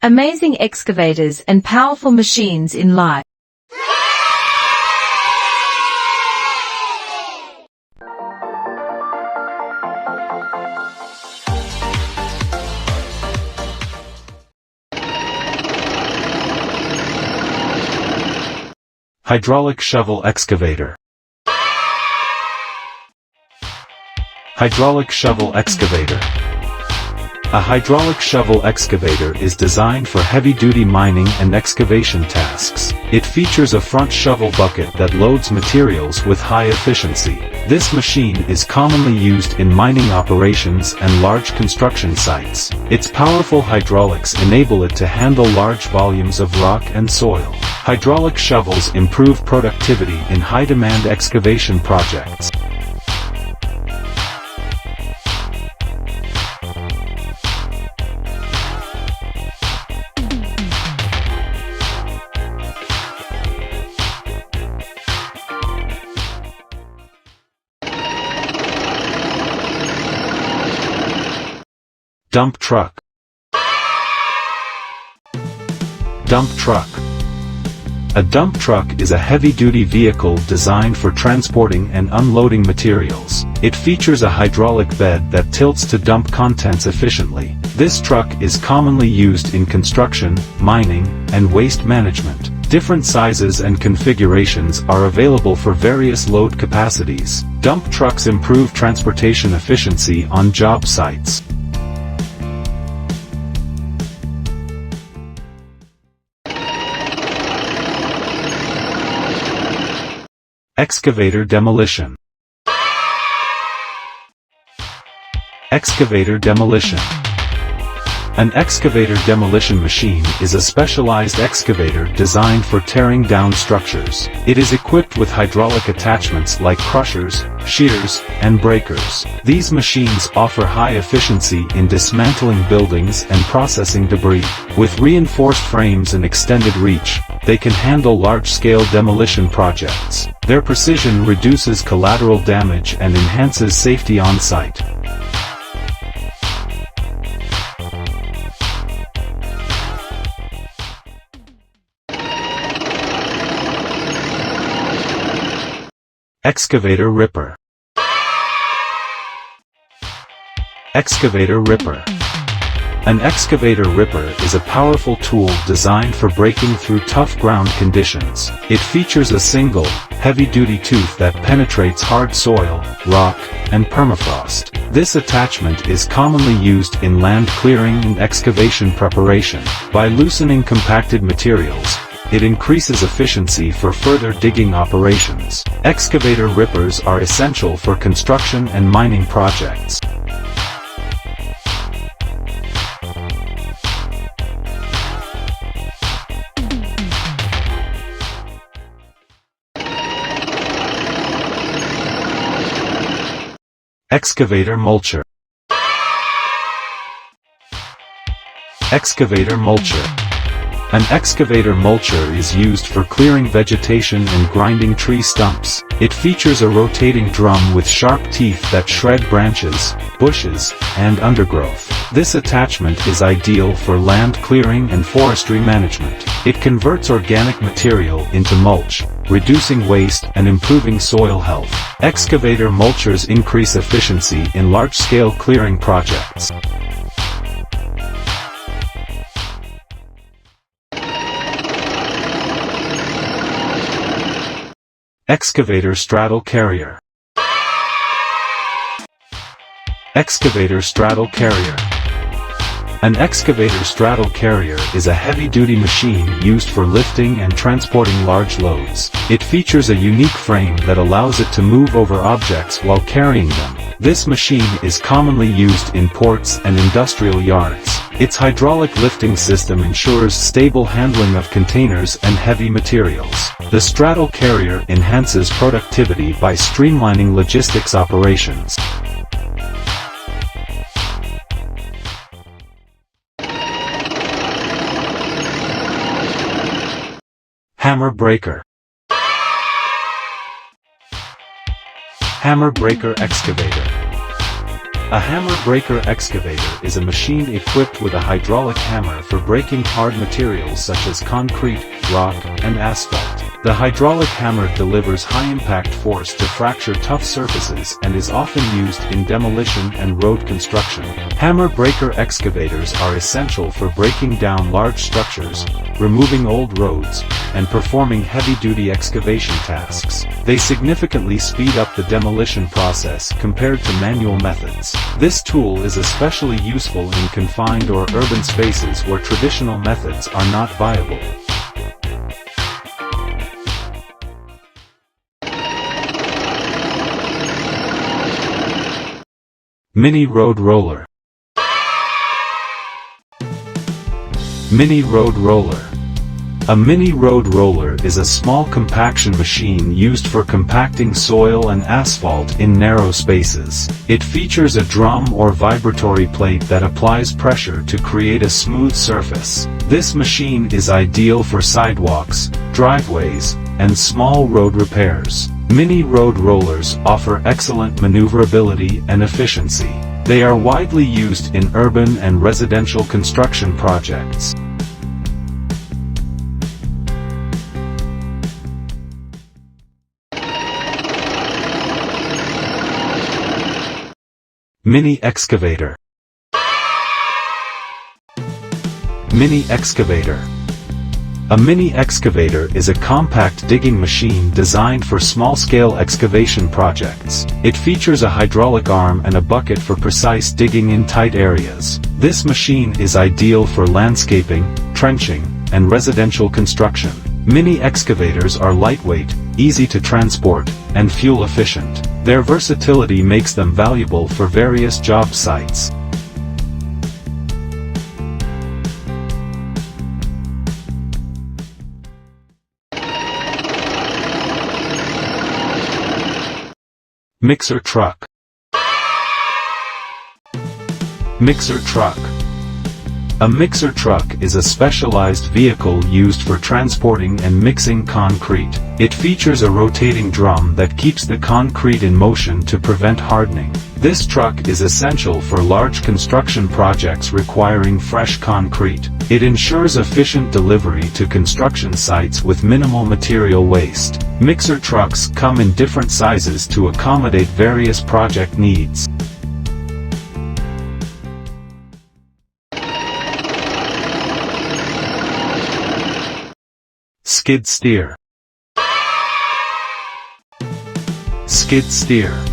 Amazing excavators and powerful machines in life. Hydraulic shovel excavator. Hydraulic shovel excavator. A hydraulic shovel excavator is designed for heavy-duty mining and excavation tasks. It features a front shovel bucket that loads materials with high efficiency. This machine is commonly used in mining operations and large construction sites. Its powerful hydraulics enable it to handle large volumes of rock and soil. Hydraulic shovels improve productivity in high-demand excavation projects. Dump truck. Dump truck. A dump truck is a heavy-duty vehicle designed for transporting and unloading materials. It features a hydraulic bed that tilts to dump contents efficiently. This truck is commonly used in construction, mining, and waste management. Different sizes and configurations are available for various load capacities. Dump trucks improve transportation efficiency on job sites. Excavator demolition. Excavator demolition. An excavator demolition machine is a specialized excavator designed for tearing down structures. It is equipped with hydraulic attachments like crushers, shears, and breakers. These machines offer high efficiency in dismantling buildings and processing debris. With reinforced frames and extended reach, they can handle large-scale demolition projects. Their precision reduces collateral damage and enhances safety on site. Excavator ripper. Excavator ripper. An excavator ripper is a powerful tool designed for breaking through tough ground conditions. It features a single, heavy-duty tooth that penetrates hard soil, rock, and permafrost. This attachment is commonly used in land clearing and excavation preparation. By loosening compacted materials, it increases efficiency for further digging operations. Excavator rippers are essential for construction and mining projects. Excavator mulcher. Excavator mulcher. An excavator mulcher is used for clearing vegetation and grinding tree stumps. It features a rotating drum with sharp teeth that shred branches, bushes, and undergrowth. This attachment is ideal for land clearing and forestry management. It converts organic material into mulch, reducing waste and improving soil health. Excavator mulchers increase efficiency in large-scale clearing projects. Excavator straddle carrier. Excavator straddle carrier. An excavator straddle carrier is a heavy-duty machine used for lifting and transporting large loads. It features a unique frame that allows it to move over objects while carrying them. This machine is commonly used in ports and industrial yards. Its hydraulic lifting system ensures stable handling of containers and heavy materials. The straddle carrier enhances productivity by streamlining logistics operations. Hammer breaker. Hammer breaker excavator. A hammer breaker excavator is a machine equipped with a hydraulic hammer for breaking hard materials such as concrete, rock, and asphalt. The hydraulic hammer delivers high-impact force to fracture tough surfaces and is often used in demolition and road construction. Hammer breaker excavators are essential for breaking down large structures, removing old roads, and performing heavy-duty excavation tasks. They significantly speed up the demolition process compared to manual methods. This tool is especially useful in confined or urban spaces where traditional methods are not viable. Mini Road Roller. Mini Road Roller. A mini road roller is a small compaction machine used for compacting soil and asphalt in narrow spaces. It features a drum or vibratory plate that applies pressure to create a smooth surface. This machine is ideal for sidewalks, driveways, and small road repairs. Mini road rollers offer excellent maneuverability and efficiency. They are widely used in urban and residential construction projects. Mini excavator. Mini excavator. A mini excavator is a compact digging machine designed for small-scale excavation projects. It features a hydraulic arm and a bucket for precise digging in tight areas. This machine is ideal for landscaping, trenching, and residential construction. Mini excavators are lightweight, easy to transport, and fuel efficient. Their versatility makes them valuable for various job sites. Mixer truck. Mixer truck. A mixer truck is a specialized vehicle used for transporting and mixing concrete. It features a rotating drum that keeps the concrete in motion to prevent hardening. This truck is essential for large construction projects requiring fresh concrete. It ensures efficient delivery to construction sites with minimal material waste. Mixer trucks come in different sizes to accommodate various project needs. Skid steer. Skid steer.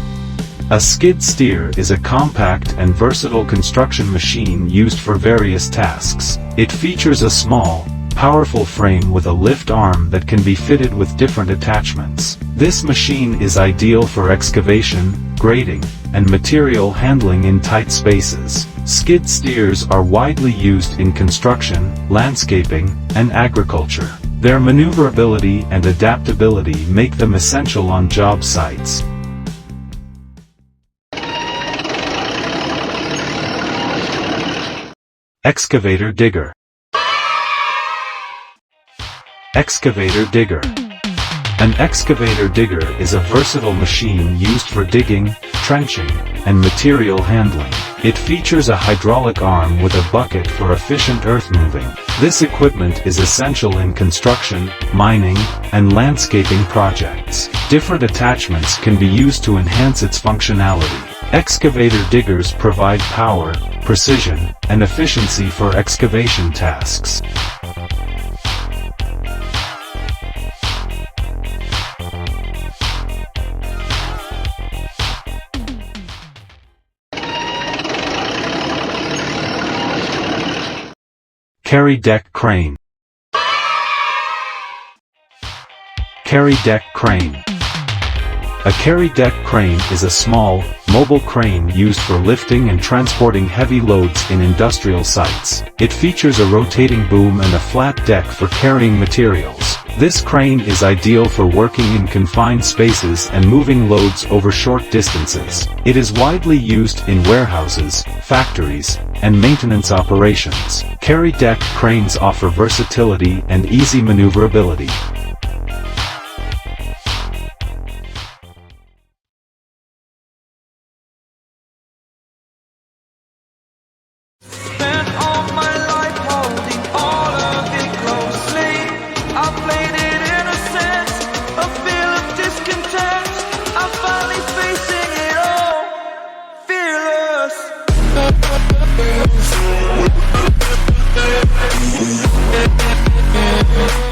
A skid steer is a compact and versatile construction machine used for various tasks. It features a small, powerful frame with a lift arm that can be fitted with different attachments. This machine is ideal for excavation, grading, and material handling in tight spaces. Skid steers are widely used in construction, landscaping, and agriculture. Their maneuverability and adaptability make them essential on job sites. Excavator digger. Excavator digger. An excavator digger is a versatile machine used for digging, trenching, and material handling. It features a hydraulic arm with a bucket for efficient earth moving. This equipment is essential in construction, mining, and landscaping projects. Different attachments can be used to enhance its functionality. Excavator diggers provide power, precision, and efficiency for excavation tasks. Carry deck crane. Carry deck crane. A carry deck crane is a small, mobile crane used for lifting and transporting heavy loads in industrial sites. It features a rotating boom and a flat deck for carrying materials. This crane is ideal for working in confined spaces and moving loads over short distances. It is widely used in warehouses, factories, and maintenance operations. Carry deck cranes offer versatility and easy maneuverability. We'll be right back.